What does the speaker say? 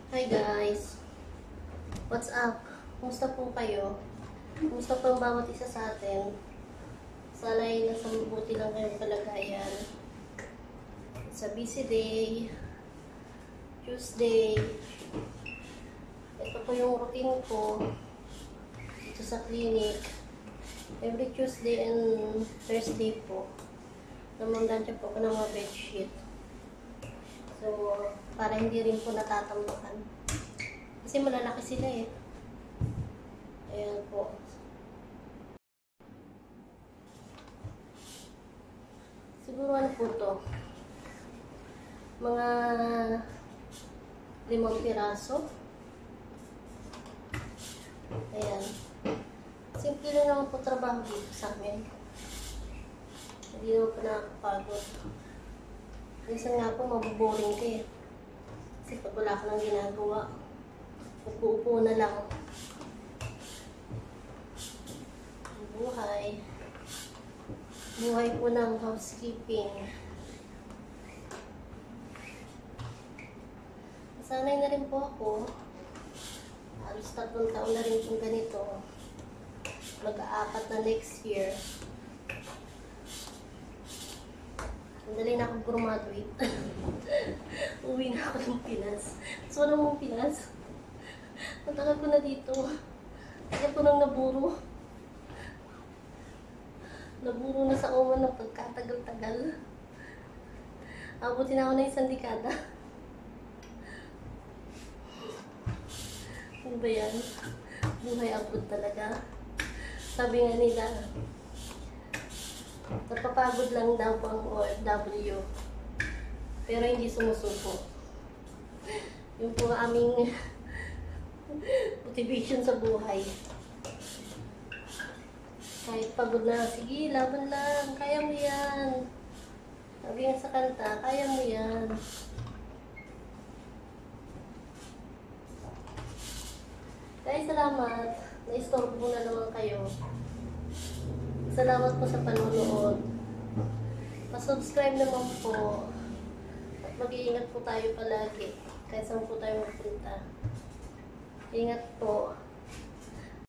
Hi guys! What's up? Kumusta po kayo? Kumusta po ang bawat isa sa atin? Sana'y nasa mabuti lang kayong kalagayan. It's a busy day. Tuesday. Ito po yung routine ko dito sa clinic. Every Tuesday and Thursday po. Namamlansya po ako ng mga bedsheet. So, para hindi rin po natatambakan. Kasi malalaki sila eh. Ayan po. Siguro ano po to? Mga 5 piraso. Ayan. Simple lang naman po trabaho dito sa amin. Hindi naman po nakakapagod. Minsan nga po, mabuboring ka eh. Kasi pag wala ka nang ginagawa, upo-upo na lang. Buhay. Buhay po ng housekeeping. Nasanay na rin po ako. Halos 3 taon na rin po ganito. Mag-aapat na next year. Madali na akong graduate. Uwi na ako ng Pinas. So, ano mong Pinas? Matagal ko na dito. Kaya ko nang naburo. Naburo na sa uman ng pagkatagal-tagal. Abutin na ako na 1 dekada. Ano ba yan? Buhay abot talaga. Sabi nga nila, napapagod lang daw po ang OFW. Pero hindi sumusuko. Yung po aming motivation sa buhay. Kahit pagod na, sige, laban lang. Kaya mo yan. Sabi nga sa kanta, kaya mo yan. Kaya salamat. Na-istorbo na naman kayo. Salamat po sa panonood. Pa-subscribe naman po. At mag-iingat po tayo palagi. Kahit saan po tayo magpunta. Ingat po.